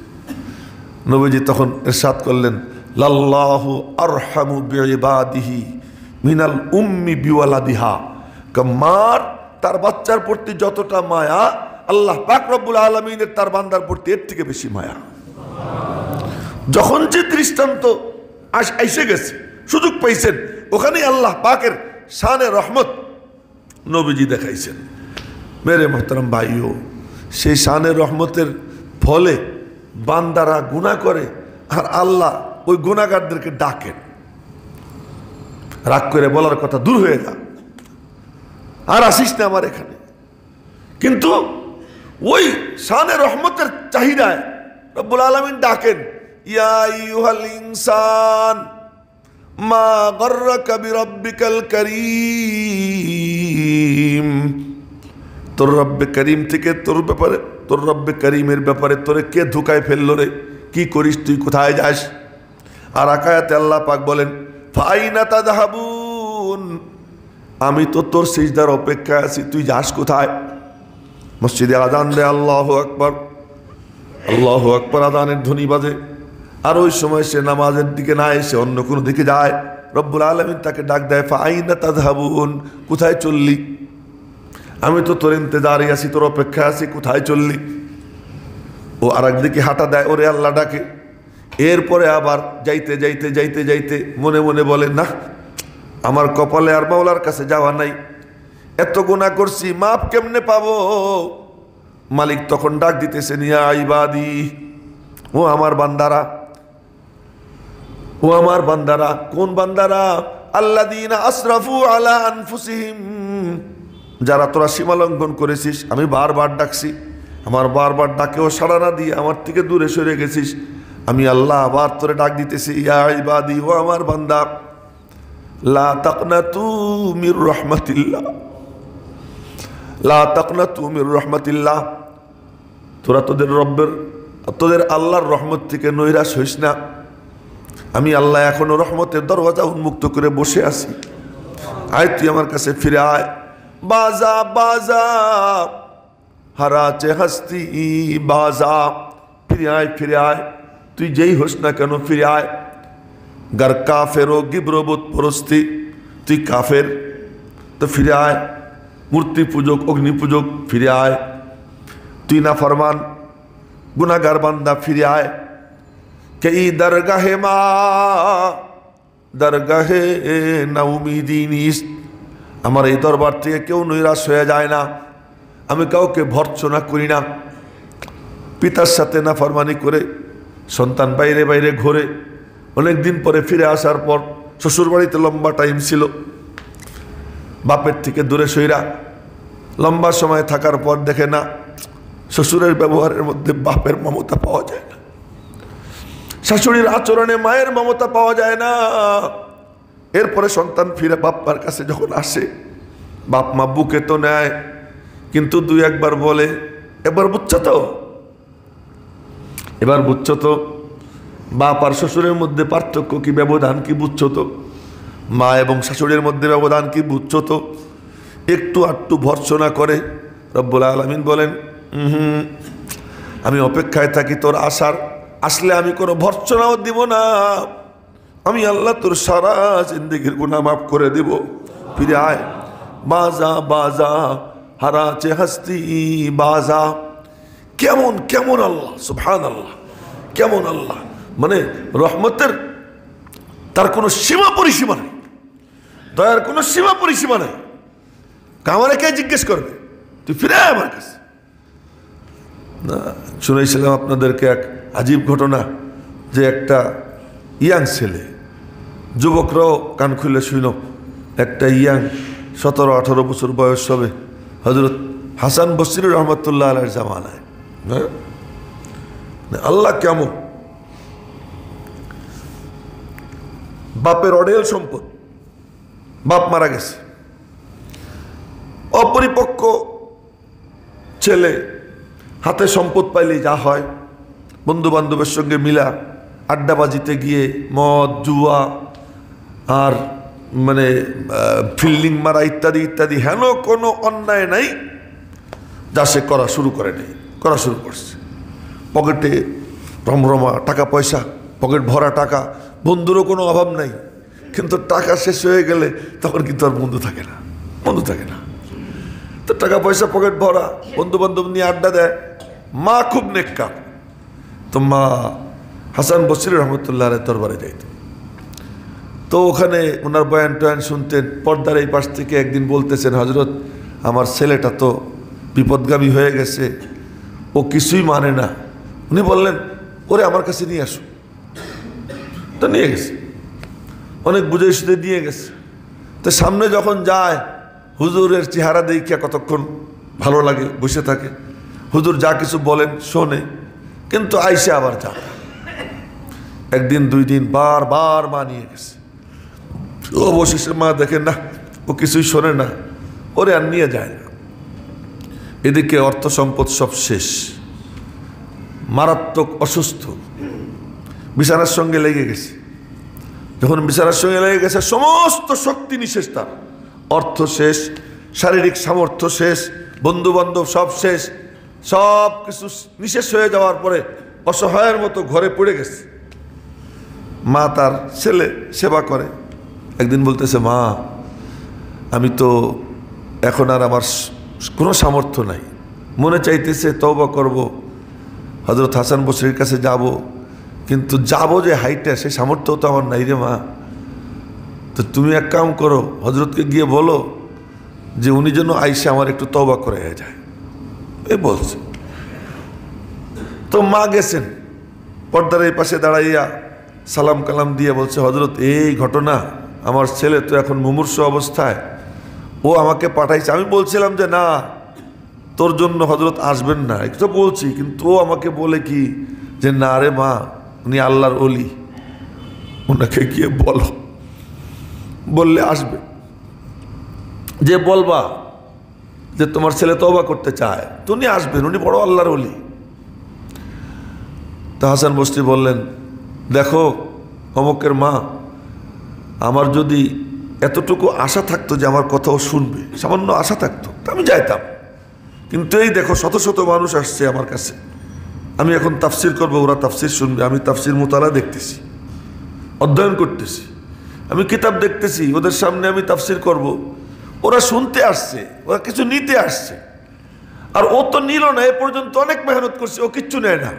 নবীজি তখন ইরশাদ করলেন, লাল্লাহু আরহামু বিইবাদিহি মিনাল উম্মি বিওয়ালাদিহা। মার তার বাচ্চার প্রতি যতটা মায়া, আল্লাহ পাক রব্বুল আলামিনের তার বান্দার প্রতি এর থেকে বেশি মায়া। যখন যে দৃষ্টান্ত এসে গেছে, সুযোগ পাইছেন, ওখানেই আল্লাহ পাকের শানে রহমত নবীজি দেখাইছেন। মেরে মোহতারাম ভাইও, সেই শানে রহমতের ফলে বান্দারা গুনাহ করে, আর আল্লাহ ওই গুনাহগারদেরকে ডাকেন, রাগ করে বলার কথা, দূর হয়ে যা, আর আসিস না আমার এখানে। কিন্তু ওই শানে রহমতের চাহিদায় রব্বুল আলামিন ডাকেন, ইয়া আইয়ুহাল ইনসান মা গররাকা বিরব্বিকাল কারীম। তোর রব্বে করিম থেকে তোর ব্যাপারে, তোর রব্বে করিমের ব্যাপারে তোরে কে ধোকায় ফেললো রে, কি করিস তুই, কোথায় যাস? আর আয়াতে আল্লাহ পাক বলেন, ফাইনা তাযহাবুন, আমি তো তোর সিজদার অপেক্ষায় আছি, তুই যাস কোথায়? মসজিদে আযান দে, আল্লাহু আকবার, আল্লাহু আকবার, আযানের ধ্বনি বাজে, আর ওই সময় সে নামাজের দিকে না এসে অন্য কোনো দিকে যায়। রব্বুল আলামিন তাকে ডাক দেয়, ফাইনা তাযহাবুন, কোথায় চললি? আমি তো তোর ইন্তজারে আছি, তোর অপেক্ষায় আছি, কোথায় চললি? ও আর একদিকে হাঁটা দেয়, ওরে আল্লাহ ডাকে। এরপরে আবার যাইতে যাইতে যাইতে যাইতে মনে মনে বলে, না, আমার কপালে আর মাওলার কাছে যাওয়া নাই, এত গুনাহ করছি, মাপ কেমনে পাবো? মালিক তখন ডাক দিতেছেন, ইয়া ইবাদি, ও আমার বান্দারা, ও আমার বান্দারা। কোন বান্দারা? আল্লাযীনা আসরাফু আলা আনফুসিহিম, যারা তোরা সীমা লঙ্ঘন করেছিস, আমি বারবার ডাকছি, আমার বারবার ডাকেও সাড়া না দিয়ে আমার থেকে দূরে সরে গেছিস, আমি আল্লাহ আবার তোরে ডাক দিতেছি, ইয়া ইবাদি, ও আমার বান্দা, লা তাকনাতু মির রাহমাতিল্লাহ, লা তাকনাতু মির রাহমাতিল্লাহ, তোরা তোদের রব্বের, তোদের আল্লাহর রহমত থেকে নৈরাশ হইস না। আমি আল্লাহ এখনো রহমতের দরওয়াজা উন্মুক্ত করে বসে আছি, আয় তুই আমার কাছে ফিরে আয়। বাজা বাজা হারাচে হাস্তি বাজা, ফিরে আয়, ফিরে আয়, তুই যেই হোস না কেন ফিরে আয়। গার কাফের ও গিব্রবোধ পরস্তি, তুই কাফের তো ফিরে আয়, মূর্তি পূজক, অগ্নি পূজক, ফিরে আয়, তুই না ফরমান গুনাহগার বান্দা, ফিরে আয়। কে ই দরগাহে মা দরগাহে না উমিদিনিস, আমার এই দরবার থেকে কেউ নৈরাশ হয়ে যায় না, আমি কাউকে ভর্ৎসনা করি না। পিতার সাথে না ফরমানি করে সন্তান বাইরে বাইরে ঘোরে, অনেক দিন পরে ফিরে আসার পর শ্বশুরবাড়িতে লম্বা টাইম ছিল, বাপের থেকে দূরে সইরা লম্বা সময় থাকার পর দেখে না শ্বশুরের ব্যবহারের মধ্যে বাপের মমতা পাওয়া যায় না, শাশুড়ির আচরণে মায়ের মমতা পাওয়া যায় না। এরপরে সন্তান ফিরে বাপ্পার কাছে যখন আসে, বাপ মা বুকে তো নেয়, কিন্তু দুই একবার বলে, এবার বুঝছো তো, এবার বুঝছো তো বাপ আর শ্বশুরের মধ্যে পার্থক্য কি, ব্যবধান কি বুঝছো তো, মা এবং শাশুড়ির মধ্যে ব্যবধান কি বুঝছো তো? একটু আটটু ভর্ৎসনা করে। রব্বুল আলামিন বলেন, আমি অপেক্ষায় থাকি তোর আসার, আসলে আমি কোনো ভর্ৎসনাও দিব না, আমি আল্লাহ তোর সারা জিন্দেগির গুনাহ মাফ করে দিব, ফিরে আয়। বাজা বাজা হারাচে হাস্তি বাজা, কেমন কেমন আল্লাহ, সুবহানাল্লাহ, কেমন আল্লাহ, মানে রহমতের তার কোনো সীমা পরিসীমা নেই, দয়ার কোনো সীমা পরিসীমা নেই। কামারে কে জিজ্ঞেস করবে, তুই ফিরে আয় আমার কাছে। না, শুনেছিলাম আপনাদেরকে এক আজীব ঘটনা, যে একটা ইয়াং ছেলে যুবকরাও কান খুলে শুনো, একটা ইয়াং 17-18 বছর বয়স হবে হযরত হাসান বসরি রহমতুল্লাহ আলাইহির জামানায়। হ্যাঁ, আল্লাহ কেমন! বাপের অঢেল সম্পদ, বাপ মারা গেছে, অপরিপক্ক ছেলে, হাতে সম্পদ পাইলেই যা হয় বন্ধু বান্ধবের সঙ্গে মিলা আড্ডাবাজিতে গিয়ে মদ জুয়া আর মানে ফিল্ডিং মারা ইত্যাদি ইত্যাদি, হেন কোনো অন্যায় নাই যা সে করা শুরু করছে। পকেটে রমরমা টাকা পয়সা, পকেট ভরা টাকা, বন্ধুরও কোনো অভাব নাই, কিন্তু টাকা শেষ হয়ে গেলে তখন কিন্তু আর বন্ধু থাকে না। তো টাকা পয়সা পকেট ভরা, বন্ধু বান্ধব নিয়ে আড্ডা দেয়। মা খুব নেককার, তো মা হাসান বসরি রহমতুল্লাহ আলাইহির দরবারে যাইত। তো ওখানে ওনার বয়ান টয়ান শুনতেন। পর্দার এই পাশ থেকে একদিন বলতেছেন, হজরত আমার ছেলেটা তো বিপদগামী হয়ে গেছে, ও কিছুই মানে না। উনি বললেন, ওরে আমার কাছে নিয়ে আসো। তো নিয়ে গেছে, অনেক বুঝে সুঝে নিয়ে গেছে। তো সামনে যখন যায়, হুজুরের চেহারা দেখিয়া কতক্ষণ ভালো লাগে, বসে থাকে। হুজুর যা কিছু বলেন শোনে, কিন্তু আইসে আবার যা। একদিন 2 দিন বারবার মা নিয়ে গেছে। অবশেষে মা দেখেন না ও কিছুই শোনে না, ওরে আর নিয়ে যায় না। এদিকে অর্থ সম্পদ সব শেষ, মারাত্মক অসুস্থ, বিছানার সঙ্গে লেগে গেছে। যখন বিছানার সঙ্গে লেগে গেছে, সমস্ত শক্তি নিঃশেষ, তার অর্থ শেষ, শারীরিক সামর্থ্য শেষ, বন্ধু বান্ধব সব শেষ, সব কিছু নিঃশেষ হয়ে যাওয়ার পরে অসহায়ের মতো ঘরে পড়ে গেছে। মা তার ছেলে সেবা করে। একদিন বলতেছে, মা আমি তো এখন আর আমার কোনো সামর্থ্য নাই, মনে চাইতেছে তওবা করব, হযরত হাসান বসরির কাছে যাব, কিন্তু যাব যে হাইটে সেই সামর্থ্য তো আমার নাই রে মা। তো তুমি এক কাম করো, হজরতকে গিয়ে বলো যে উনি যেন আইসে আমার একটু তওবা করে যায়, এই বলছে। তো মা গেছেন, পর্দার এই পাশে দাঁড়াইয়া সালাম কালাম দিয়ে বলছে, হজরত এই ঘটনা, আমার ছেলে তো এখন মুমূর্ষু অবস্থায়, ও আমাকে পাঠাইছে। আমি বলছিলাম যে না, তোর জন্য হজরত আসবেন না, একটু বলছি, কিন্তু ও আমাকে বলে কি যে না রে মা, উনি আল্লাহর ওলি, ওনাকে গিয়ে বলো, বললে আসবে। যে বলবা যে তোমার ছেলে তওবা করতে চায়, তো উনি আসবেন, উনি বড় আল্লাহর ওলি। তো হাসান বসরি বললেন, দেখো অমুকের মা, আমার যদি এতটুকু আশা থাকতো যে আমার কথাও শুনবে, সামান্য আশা থাকতো, তা আমি যাইতাম। কিন্তু এই দেখো শত শত মানুষ আসছে আমার কাছে, আমি এখন তাফসির করবো, ওরা তাফসির শুনবে, আমি তাফসির মুতালা দেখতেছি, অধ্যয়ন করতেছি, আমি কিতাব দেখতেছি, ওদের সামনে আমি তাফসির করব, ওরা শুনতে আসছে, ওরা কিছু নিতে আসছে, আর ও তো নিল না, এ পর্যন্ত অনেক মেহনত করছে, ও কিচ্ছু নেয় না।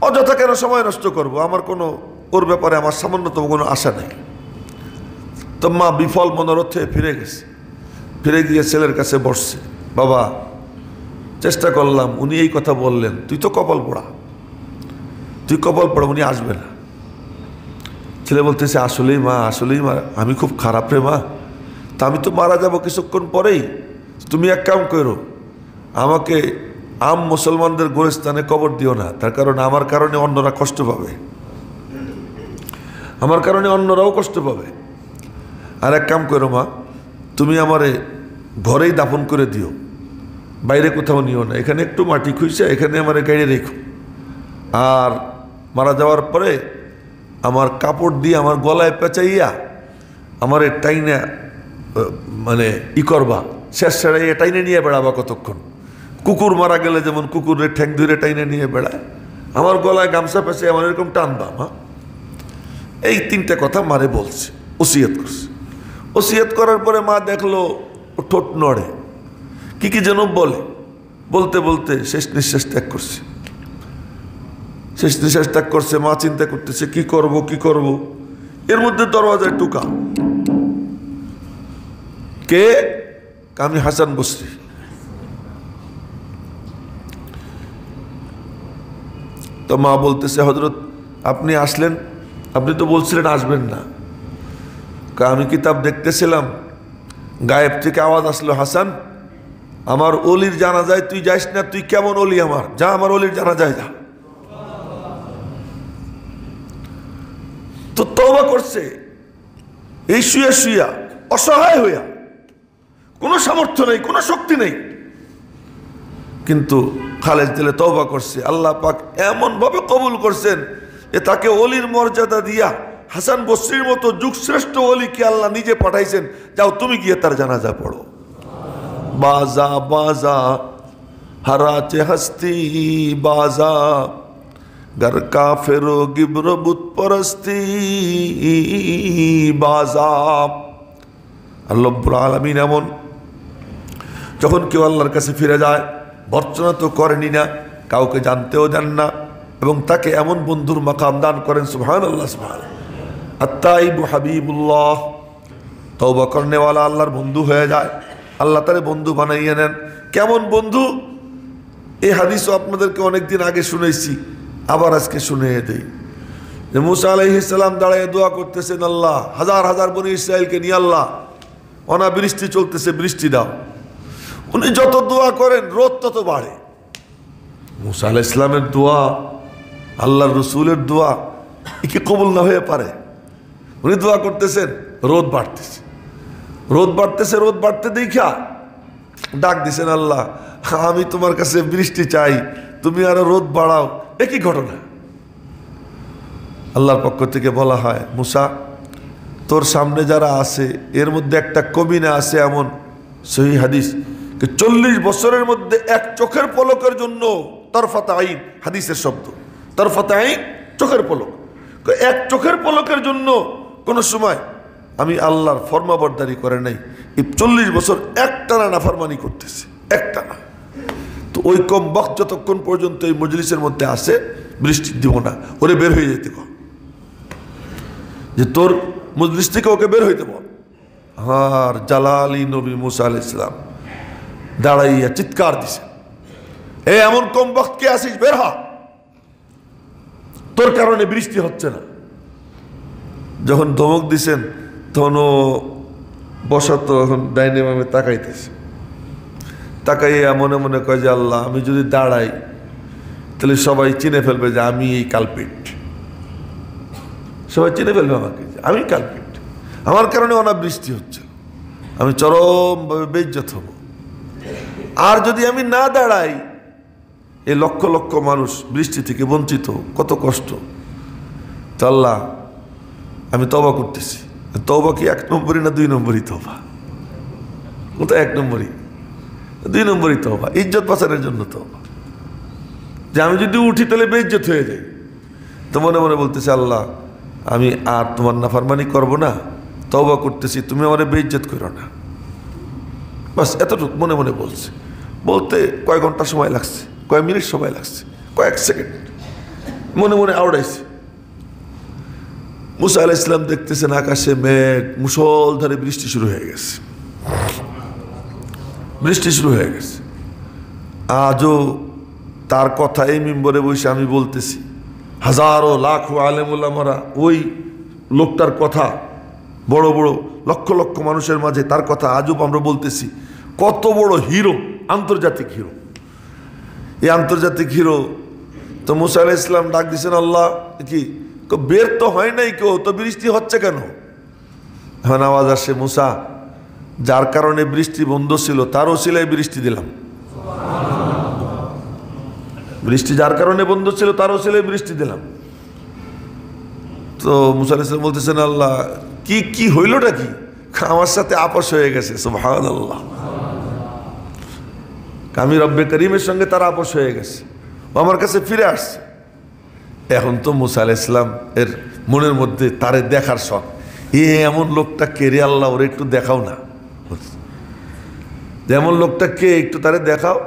অযথা কেন সময় নষ্ট করব, আমার কোনো ওর ব্যাপারে আমার সামান্যতম কোনো আশা নেই। তো মা বিফল মনোরথে ফিরে গেছে, ফিরে গিয়ে ছেলের কাছে বসছে, বাবা চেষ্টা করলাম, উনি এই কথা বললেন, তুই তো কপাল পোড়া, উনি আসবে না। ছেলে বলতেছে, আসলেই মা আমি খুব খারাপ রে মা, তা আমি তো মারা যাব কিছুক্ষণ পরেই, তুমি এক কাম করো, আমাকে মুসলমানদের গোরস্থানে কবর দিও না, তার কারণ আমার কারণে অন্যরা কষ্ট পাবে, আমার কারণে অন্যরাও কষ্ট পাবে। আর এক কাম করো মা, তুমি আমারে ঘরেই দাফন করে দিও, বাইরে কোথাও নিও না, এখানে একটু মাটি খুঁজছে, এখানে আমারে গাড়ি রেখো, আর মারা যাওয়ার পরে আমার কাপড় দিয়ে আমার গলায় পেঁচাইয়া আমার টাইনে মানে করবা, শেষ ছাড়াইয়া টাইনে নিয়ে বেড়াবা কতক্ষণ, কুকুর মারা গেলে যেমন কুকুরের ঠ্যাং ধরে টাইনে নিয়ে বেড়ায়, আমার গলায় গামছা পেঁচে আমার এরকম টানবা মা। এই 3টে কথা মারে বলছে, ওসিয়ত করছে। ওসিয়ত করার পরে মা দেখলো ও ঠোঁট নড়ে, কি যেন বলতে বলতে শেষ নিঃশ্বাস ত্যাগ করছে। মা চিন্তা করতেছে কি করব। এর মধ্যে দরওয়াজায় টুকা, কে? আমি হাসান বসরি। তো মা বলতেছে, হজরত আপনি আসলেন, আপনি তো বলছিলেন আসবেন না, আমি কিতাব দেখতেছিলাম, গায়েব থেকে আওয়াজ আসলো, হাসান আমার অলির জানাজায় তুই যাইস না, তুই কেমন অলি আমার, যা আমার অলির জানাজায় যা। তো তওবা করছে এই শুয়া শুয়া, অসহায় হইয়া, কোনো সামর্থ্য নেই, কোনো শক্তি নেই, কিন্তু খালেজ দিলে তওবা করছে। আল্লাহ পাক এমন ভাবে কবুল করছেন যে তাকে অলির মর্যাদা দিয়া হাসান বসরির মতো যুগশ্রেষ্ঠ অলিকে আল্লাহ নিজে পাঠাইছেন, যাও তুমি গিয়ে তার জানাজা পড়ো। বাজা বাজা হারাচে হস্তি বাজা, घर काफिरो गिब्र बुत परस्ती बाजा। আল্লাহ রাব্বুল আলামিন এমন, যখন কেউ আল্লাহর কাছে ফিরে যায়, ভর্ৎসনা তো করেনি না, কাউকে জানতেও দেন না, এবং তাকে এমন বন্ধুর মাকাম দান করেন। সুবহানাল্লাহ, সুবহানাল্লাহ। আত-তাইবু হাবিবুল্লাহ, তওবা করনেওয়ালা আল্লাহর বন্ধু হয়ে যায়, আল্লাহ তারে বন্ধু বানাইয়ে নেন। কেমন বন্ধু? এই হাদিসও আপনাদেরকে অনেকদিন আগে শুনেছি, আবার আজকে শুনিয়ে দেই। যে মুসা আলাইহিস সালাম দাঁড়িয়ে দোয়া করতেছেন, আল্লাহ হাজার হাজার বনি ইসরাইলকে নিয়ে, আল্লাহ অনাবৃষ্টি চলতেছে, বৃষ্টি দাও। উনি যত দোয়া করেন রোদ তত বাড়ে। মুসা আলাইহিস সালামের দোয়া, আল্লাহর রসুলের দোয়া, কি কবুল না হয়ে পারে? উনি দোয়া করতেছেন, রোদ বাড়তেছে, রোদ বাড়তেছে, রোদ বাড়তে দেখা ডাক দিছেন, আল্লাহ আমি তোমার কাছে বৃষ্টি চাই, তুমি আরো রোদ বাড়াও। একই ঘটনা। আল্লাহর পক্ষ থেকে বলা হয়, মুসা তোর সামনে যারা আছে এর মধ্যে একটা কবিনা আছে এমন, সহি হাদিস, 40 বছরের মধ্যে এক চোখের পলকের জন্য, তরফাত আইন হাদিসের শব্দ, তরফাত আইন চোখের পলক, এক চোখের পলকের জন্য কোনো সময় আমি আল্লাহর ফরমাবরদারি করে নাই। এই 40 বছর একটানা নাফরমানি করতেছে, একটানা। তো ওই কম বক্ত যতক্ষণ পর্যন্ত এই মজলিসের মধ্যে আসে, বৃষ্টি দিব না, ওরে বের হয়ে যেতে বল, যে তোর মজলিস থেকে ওকে বের হইতে বল। আর জালালি নবী মুসা আলাইহিস সালাম দাঁড়াইয়া চিৎকার দিছে, এ এমন কম বক্ত কে আসিস, বের হ, তোর কারণে বৃষ্টি হচ্ছে না। যখন ধমক দিছেন তখন ও বসা, তো এখন ডাইনে বামে তাকাইতেছে, তাকাইয়া মনে মনে কয় যে আল্লাহ আমি যদি দাঁড়াই তাহলে সবাই চিনে ফেলবে যে আমি এই কালপিট, সবাই চিনে ফেলবে আমাকে, আমি কালপিট, আমার কারণে অনাবৃষ্টি হচ্ছে, আমি চরমভাবে বেইজ্জত হব। আর যদি আমি না দাঁড়াই, এই লক্ষ লক্ষ মানুষ বৃষ্টি থেকে বঞ্চিত, কত কষ্ট। তো আল্লাহ আমি তওবা করতেছি। তওবা কি 1 নম্বরই না 2 নম্বরই তওবা? ও তো 1 নম্বরই, 2 নম্বরই তওবা, ইজ্জত বাঁচানোর জন্য তওবা, যে আমি যদি উঠি তাহলে বেইজ্জত হয়ে যাই। তো মনে মনে বলতেছে, আল্লাহ আমি আর তোমার নাফরমানি করব না, তওবা করতেছি, তুমি আমারে বেইজ্জত করো না। বাস এতটুকু মনে মনে বলছে। বলতে কয়েক ঘন্টা সময় লাগছে, কয়েক মিনিট সময় লাগছে, কয়েক সেকেন্ড, মনে মনে আওড়াইছে। মুসা আলাইহিস সালাম দেখতেছেন আকাশে মেঘ, মুষলধারে বৃষ্টি শুরু হয়ে গেছে, বৃষ্টি শুরু হয়ে গেছে। আজও তার কথা এই মিম্বরে বসে আমি বলতেছি, হাজারো লাখো আলেম উলামারা ওই লোকটার কথা, বড় বড় লক্ষ লক্ষ মানুষের মাঝে তার কথা আজও আমরা বলতেছি। কত বড় হিরো, আন্তর্জাতিক হিরো। এই আন্তর্জাতিক হিরো তো মুসা আলাইহিস সালাম ডাক দিছেন, আল্লাহ কি বের তো হয় নাই কেউ, তো বৃষ্টি হচ্ছে কেন? এখন আওয়াজ আসে, মুসা যার কারণে বৃষ্টি বন্ধ ছিল তার ওসিলায় বৃষ্টি দিলাম। বৃষ্টি যার কারণে বন্ধ ছিল তার ওসিলায় বৃষ্টি দিলাম। তো মুসা আলাইহিস সালাম বলতেছেন, আল্লাহ কি কি হইলটা কি? আমার সাথে আপস হয়ে গেছে। সুবহানাল্লাহ, আমি রব্বে করিমের সঙ্গে তার আপস হয়ে গেছে, ও আমার কাছে ফিরে আসছে। এখন তো মুসা আলাইহিস সালাম এর মনের মধ্যে তারে দেখার শখ, এমন লোকটা কে রে আল্লাহ, ওরে একটু দেখাও না, যেমন লোকটা কে একটু তারে দেখাও।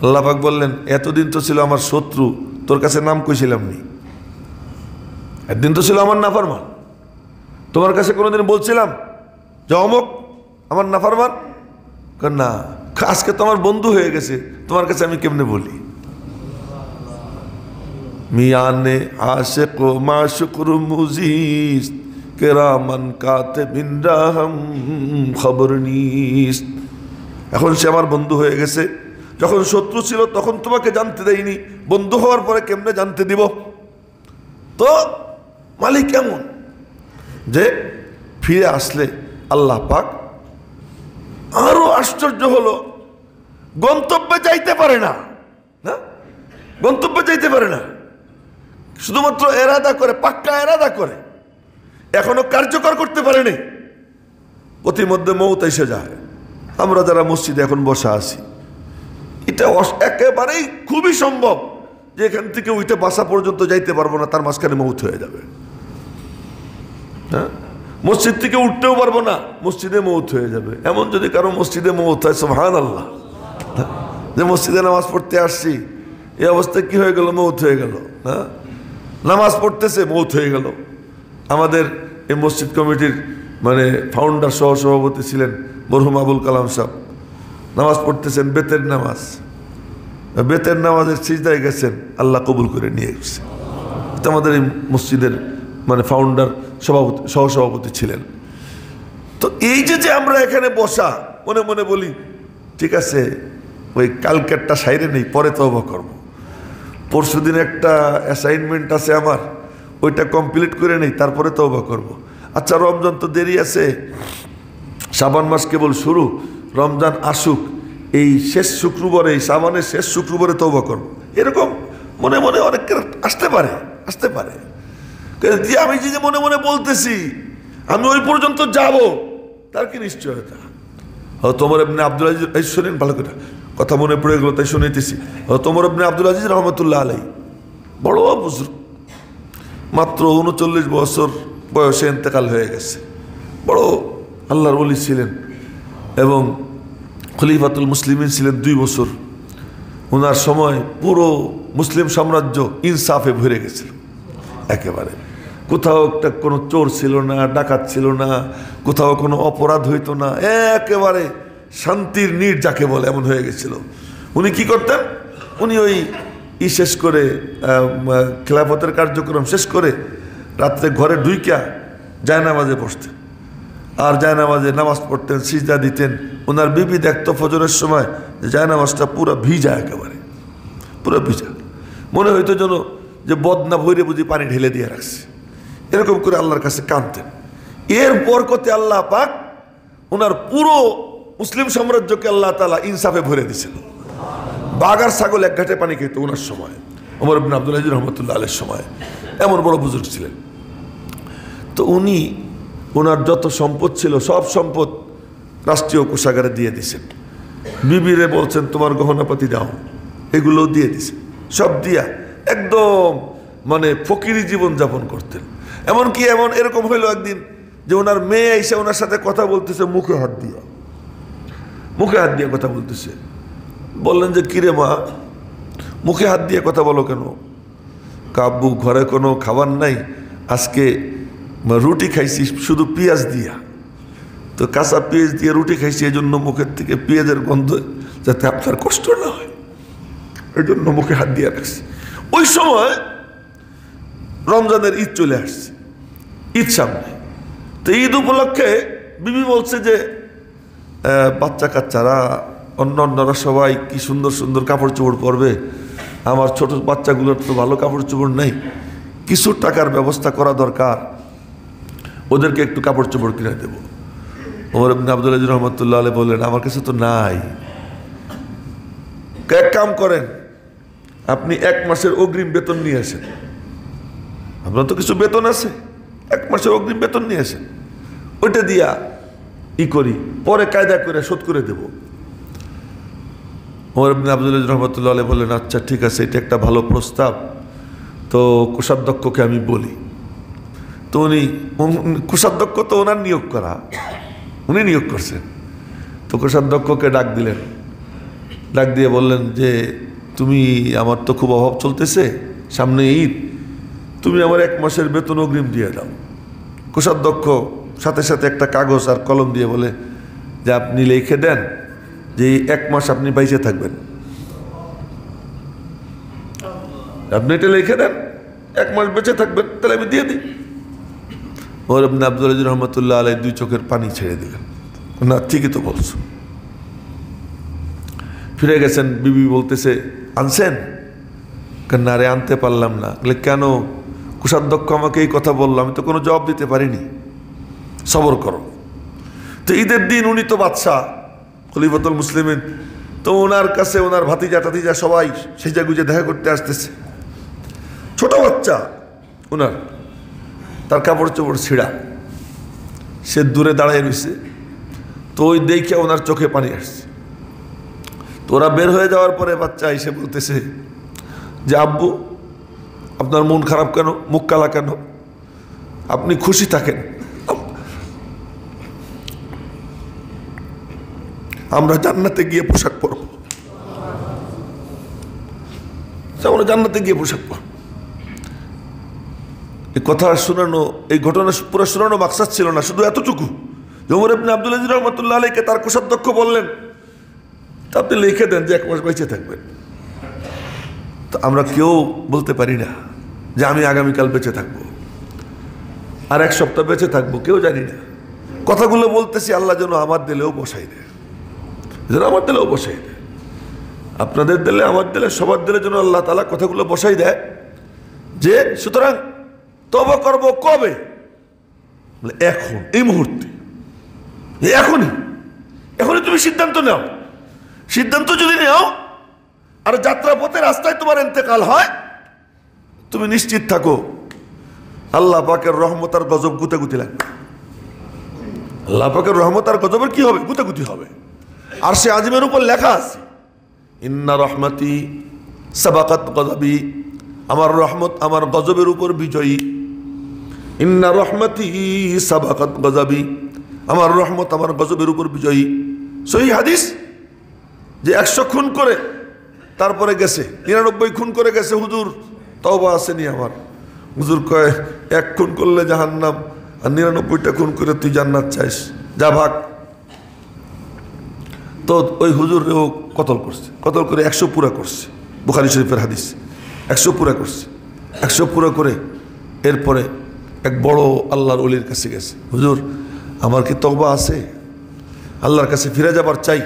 আল্লাহ পাক বললেন, এতদিন তো ছিল আমার শত্রু, তোর কাছে নাম কইছিলাম নি, একদিন তো ছিল আমার নাফরমান, তোমার কাছে কোনোদিন বলছিলাম যে অমুক আমার নাফরমান? না, আজকে তো আমার বন্ধু হয়ে গেছে, তোমার কাছে আমি কেমনে বলি? মিয়ানে আশিক ও মাশুকুর মুজিজ কেরামান কাতিবিন রাহাম খবর নিস। এখন সে আমার বন্ধু হয়ে গেছে, যখন শত্রু ছিল তখন তোমাকে জানতে দেয়নি, বন্ধু হওয়ার পরে কেমনে জানতে দিব? তো মালিক কেমন যে ফিরে আসলে আল্লাহ পাক আরো আশ্চর্য হলো, গন্তব্যে যাইতে পারে না, না গন্তব্যে যাইতে পারে না, শুধুমাত্র এরাদা করে, পাক্কা এরাদা করে, এখনো কার্যকর করতে পারেনি, প্রতিমধ্যে মৌত এসে যায়। আমরা যারা মসজিদে এখন বসা আছি, এটা একেবারেই খুবই সম্ভব যে এখান থেকে ওইটা বাসা পর্যন্ত যাইতে পারবো না, তার মাঝখানে মৌত হয়ে যাবে। হ্যাঁ, মসজিদ থেকে উঠতেও পারবো না, মসজিদে মৌত হয়ে যাবে। এমন যদি কারো মসজিদে মৌত হয়, সুবহানাল্লাহ, যে মসজিদে নামাজ পড়তে আসছি, এই অবস্থায় কি হয়ে গেল? মৌত হয়ে গেল। হ্যাঁ, নামাজ পড়তেছে মৌত হয়ে গেল। আমাদের এই মসজিদ কমিটির মানে ফাউন্ডার সহ সভাপতি ছিলেন মরহুম আবুল কালাম সাহেব, নামাজ পড়তেছেন, বেতের নামাজ, বেতের নামাজের সিজদায় গেছেন, আল্লাহ কবুল করে নিয়ে গেছে। আমাদের এই মসজিদের মানে ফাউন্ডার সভাপতি সহসভাপতি ছিলেন। তো এই যে আমরা এখানে বসা, মনে মনে বলি ঠিক আছে, ওই কালকেরটা সাইরে নেই, পরে তওবা করব, পরশু দিন একটা অ্যাসাইনমেন্ট আছে আমার, ওইটা কমপ্লিট করে নেই, তারপরে তওবা করব। আচ্ছা, রমজান তো দেরি আছে, শাবান মাস কেবল শুরু, রমজান আসুক, এই শেষ শুক্রবারে, এই শাবানের শেষ শুক্রবারে তওবা করব, এরকম মনে মনে অনেকের আসতে পারে। যে আমি যে মনে মনে বলতেছি আমি ওই পর্যন্ত যাব, তার কি নিশ্চয়তা? তোমর ইবনে আব্দুল আজিজ, এই শোনেন ভালো করে, কথা মনে পড়ে গেল তাই শুনেতেছি। তোমর ইবনে আব্দুল আজিজ রহমতুল্লাহ আলাইহি বড় বুজুর্গ, মাত্র 39 বছর বয়সে ইন্তেকাল হয়ে গেছে। বড় আল্লাহর ওলি ছিলেন এবং খলিফাতুল মুসলিমিন ছিলেন 2 বছর। ওনার সময় পুরো মুসলিম সাম্রাজ্য ইনসাফে ভরে গেছিল, একেবারে কোথাও একটা কোনো চোর ছিল না, ডাকাত ছিল না, কোথাও কোনো অপরাধ হইতো না, একেবারে শান্তির নীড় যাকে বলে এমন হয়ে গেছিল। উনি কি করতেন? উনি ওই শেষ করে খেলাফতের কার্যক্রম শেষ করে রাত্রে ঘরে ঢুইকা জায়নামাজে বসতেন, আর জায়নামাজে নামাজ পড়তেন, সিজদা দিতেন। ওনার বিবি দেখতো ফজরের সময় যে জায়নামাজটা পুরো ভিজা, একেবারে পুরো ভিজা, মনে হইতো যেন যে বদনা ভৈরে বুঝি পানি ঢেলে দিয়ে রাখছে, এরকম করে আল্লাহর কাছে কাঁদতেন। এর বরকতে আল্লাহ পাক ওনার পুরো মুসলিম সাম্রাজ্যকে আল্লাহ তাআলা ইনসাফে ভরে দিয়েছিল। বাগার ছাগল এক ঘাটে পানি খেত ওনার সময়, ওমর ইবনে আব্দুল আজিজ রহমতুল্লাহ আলাইহির সময়, এমন বড় বুজুর্গ ছিলেন। তো উনি ওনার যত সম্পদ ছিল সব সম্পদ রাষ্ট্রীয় কোষাগারে দিয়ে দিয়েছেন। বিবিরে বলছেন তোমার গহনাপাতি দাও, এগুলো দিয়ে দিছেন, সব দিয়া একদম মানে ফকিরি জীবন যাপন করতেন। এমনকি এরকম হইল একদিন যে ওনার মেয়ে এসে ওনার সাথে কথা বলতেছে, মুখে হাত দিয়ে কথা বলতেছে। বললেন যে কিরে মা, মুখে হাত দিয়ে কথা বলো কেন? কাব্বু, ঘরে কোনো খাবার নাই, আজকে রুটি খাইছি শুধু পেঁয়াজ দিয়া, তো কাঁচা পেঁয়াজ দিয়ে রুটি খাইছি, এই জন্য মুখের থেকে পেঁয়াজের গন্ধ যাতে আপনার কষ্ট না হয়, এই জন্য মুখে হাত দিয়ে রাখছি। ওই সময় রমজানের ঈদ চলে আসছে, ঈদ সামনে। তো ঈদ উপলক্ষে বিবি বলছে যে বাচ্চা কাচ্চারা অন্যরা সবাই কি সুন্দর সুন্দর কাপড় চোপড় পরবে, আমার ছোট বাচ্চাগুলোর তো ভালো কাপড় চোপড় নেই, কিছু টাকার ব্যবস্থা করা দরকার, ওদেরকে একটু কাপড় চোপড় কিনে দেবো। ওমর ইবনে আব্দুল আজিজ রহমতুল্লাহ আলাইহি বললেন আমার কাছে তো নাই, এক কাম করেন, আপনি 1 মাসের অগ্রিম বেতন নিয়ে আসেন, আপনার তো কিছু বেতন আছে, 1 মাসের অগ্রিম বেতন নিয়ে আসেন, ওইটা দিয়া করি, পরে কায়দা করে শোধ করে দেব। ওমর ইবনে আব্দুল আজিজ রহমতুল্লাহ আলাইহি বললেন আচ্ছা ঠিক আছে, এটা একটা ভালো প্রস্তাব, তো কোষাধ্যক্ষকে আমি বলি। তো উনি কোষাধ্যক্ষ তো ওনার নিয়োগ করা, উনি নিয়োগ করছেন। তো কোষাধ্যক্ষকে ডাক দিলেন, ডাক দিয়ে বললেন যে তুমি, আমার তো খুব অভাব চলতেছে, সামনে ঈদ, তুমি আমার 1 মাসের বেতন অগ্রিম দিয়ে দাও। কোষাধ্যক্ষ সাথে সাথে একটা কাগজ আর কলম দিয়ে বলে যে আপনি লিখে দেন যে 1 মাস আপনি বাইচে থাকবেন, আপনি এটা লিখে দেন 1 মাস বেঁচে থাকবেন, তাহলে আমি দিয়ে দিই। ওমর ইবনে আব্দুল আজিজ রহমতুল্লাহ আলাইহি দুই চোখের পানি ছেড়ে দিলেন, না ঠিকই তো বলছো। ফিরে গেছেন, বিবি বলতেছে আনছেন? না রে আনতে পারলাম না। বলে কেন? কোষাধ্যক্ষ আমাকে এই কথা বললো, আমি তো কোনো জবাব দিতে পারিনি, সবর করো। তো ঈদের দিন উনি তো বাদশাহ, খলিফাতুল মুসলিমিন, তো ওনার কাছে ওনার ভাতিজা টাতিজা সবাই সেজা গুজে দেখা করতে আসতেছে। ছোট বাচ্চা ওনার, তার কাপড় চোপড় ছিঁড়া, সে দূরে দাঁড়ায় রয়েছে। তো ওই দেখে ওনার চোখে পানি আসছে। তো ওরা বের হয়ে যাওয়ার পরে বাচ্চা এসে বলতেছে যে আব্বু আপনার মন খারাপ কেন, মুখ কালা কেন, আপনি খুশি থাকেন, আমরা জান্নাতে গিয়ে পোশাক পরব, আমরা জান্নাতে গিয়ে পোশাক পরব। এই কথা শোনানো, এই ঘটনা পুরো শোনানো মাকসাদ ছিল না, শুধু এতটুকু যে ওমর ইবনে আব্দুল আজিজ রহমতুল্লাহ আলাইহিকে তার কোষাধ্যক্ষ বললেন তা আপনি লিখে দেন যে 1 মাস বেঁচে থাকবেন। তো আমরা কেউ বলতে পারি না যে আমি আগামীকাল বেঁচে থাকবো, আর 1 সপ্তাহ বেঁচে থাকবো, কেউ জানি না। কথাগুলো বলতেছি আল্লাহ যেন আমার দিলেও বসাই দেয়, যেন আমার দিলেও বসাই দেয়, আপনাদের দিলে আমার দিলে সবার দিলে যেন আল্লাহ তাআলা কথাগুলো বসাই দেয়। যে সুতরাং তওবা করব কবে? এখন, এই মুহূর্তে, এখনই তুমি সিদ্ধান্ত নাও। সিদ্ধান্ত যদি নাও আর যাত্রাপথে রাস্তায় তোমার ইন্তেকাল হয়, তুমি নিশ্চিত থাকো আল্লাহ পাকের রহমত আর গজব গুতাগুতি লাগবে। আল্লাহ পাকের রহমত আর গজবের কি হবে? গুতাগুতি হবে। আর সে আজিমের উপর লেখা আছে ইন্না রহমতি সাবাকাত গজবি, আমার রহমত আমার গজবের উপর বিজয়ী। ইন্না রহমতি সাবাকাত গজবি, আমার রহমত আমার গজবের উপর বিজয়ী। সহিহ হাদিস যে 100 খুন করে তারপরে গেছে, 99 খুন করে গেছে, হুজুর তওবা আসেনি আমার। হুজুর কয় 1 খুন করলে জাহান্নাম, আর 99টা খুন করে তুই জান্নাত চাইস, যা ভাগ। তো ওই হুজুরেও কতল করছে, কতল করে 100 পুরা করছে, বুখারী শরীফের হাদিস। 100 পুরা করছে, 100 পুরা করে এরপরে এক বড় আল্লাহর ওলির কাছে গেছে, হুজুর আমার কি তওবা আছে? আল্লাহর কাছে ফিরে যাবার চাই,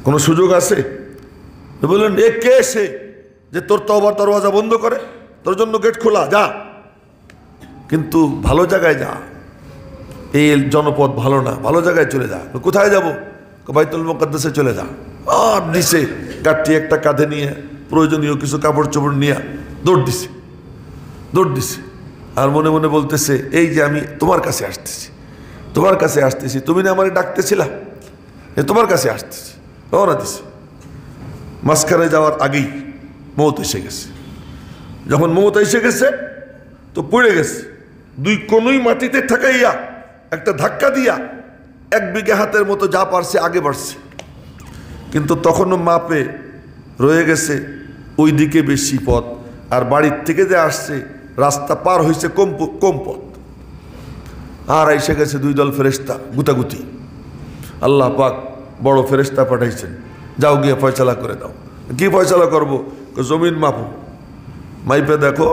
কোনো সুযোগ আছে? বললেন এ কে সে যে তোর তওবার দরওয়াজা বন্ধ করে? তোর জন্য গেট খোলা, যা, কিন্তু ভালো জায়গায় যা, এই জনপদ ভালো না, ভালো জায়গায় চলে যা। কোথায় যাব? বাইতুল মুকাদ্দাসে চলে যা। আর দিছে কাঠটি একটা কাঁধে নিয়ে, প্রয়োজনীয় কিছু কাপড় চোপড় নিয়ে দৌড় দিছে। আর মনে মনে বলতেছে এই যে আমি তোমার কাছে আসতেছি, তুমি না আমারে ডাকতেছিলা, তোমার কাছে আসতেছি। রওনা দিছে। মাঝখানে যাওয়ার আগেই মওত এসে গেছে। যখন মওত এসে গেছে তো পড়ে গেছে, 2 কোণই মাটিতে ঠেকাইয়া একটা ধাক্কা দিয়া 1 বিঘা হাতের মতো যা পারছে আগে বাড়ছে, কিন্তু তখনও মাপে রয়ে গেছে ওই দিকে বেশি পথ, আর বাড়ির থেকে যে আসছে রাস্তা পার হয়েছে কম পথ। আর এসে গেছে 2 দল ফেরেশতা গুতাগুতি। আল্লাহ পাক বড় ফেরেশতা পাঠাইছেন, যাও গিয়ে ফয়সালা করে দাও। কি ফয়সালা করব? জমিন মাপো, মাইপে দেখো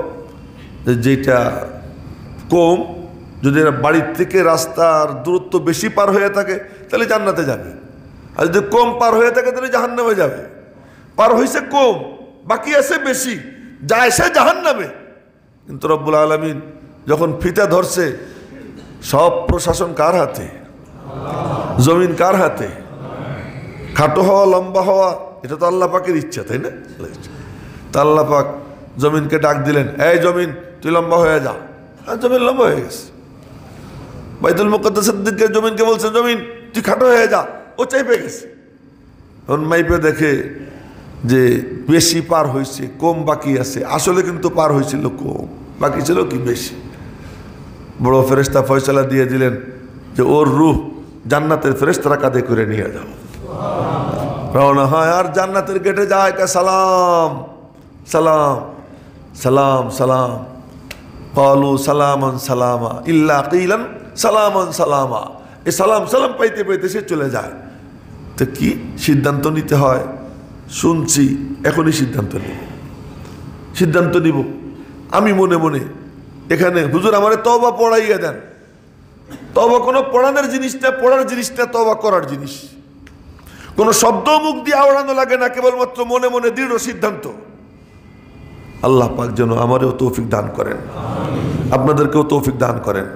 যেটা কম, যদি বাড়ির থেকে রাস্তার দূরত্ব বেশি পার হয়ে থাকে তাহলে জান্নাতে যাবে, আর যদি কম পার হয়ে থাকে তাহলে জাহান্নামে যাবে। পার হয়েছে কম, বাকি আছে বেশি, যায় সে জাহান্নামে। কিন্তু রব্বুল আলামিন যখন ফিতা ধরছে, সব প্রশাসন কার হাতে? জমিন কার হাতে? খাটো হওয়া লম্বা হওয়া এটা তো আল্লাহ পাকের ইচ্ছা, তাই না? তা আল্লাহ পাক জমিনকে ডাক দিলেন, এই জমিন তুই লম্বা হয়ে যা। আর জমিন লম্বা হয়ে গেছে। বাইতুল মুকাদ্দাসের দিকে জমিনকে বলছে, জমিন তুই খাটো হয়ে যা, ও চাইপে গেছে। এখন মাইপে দেখে যে বেশি পার হয়েছে, কম বাকি আছে। আসলে কিন্তু পার হয়েছিল কম, বাকি ছিল কি বেশি। বড় ফেরেশতা ফয়সালা দিয়ে দিলেন যে ওর রূহ জান্নাতের ফেরেশতারা কাঁধে করে নিয়ে যাও। রওনা হয় আর জান্নাতের গেটে যায়, সালাম সালাম সালাম সালাম, ক্বালু সালামান সালামা ইল্লা কিলান সালামান সালামা। এই সালাম সালাম পাইতে পাইতে সে চলে যায়। তো কি সিদ্ধান্ত নিতে হয়? শুনছি, এখনই সিদ্ধান্ত নিব। আমি মনে মনে এখানে হুজুর আমারে তওবা পড়াইয়া দেন। তওবা কোনো পড়ানোর জিনিস না, পড়ার জিনিস না, তওবা করার জিনিস। কোনো শব্দ মুখ দিয়ে আওড়ানো লাগে না, কেবলমাত্র মনে মনে দৃঢ় সিদ্ধান্ত। আল্লাহ পাক যেন আমারও তৌফিক দান করেন, আপনাদেরকেও তৌফিক দান করেন।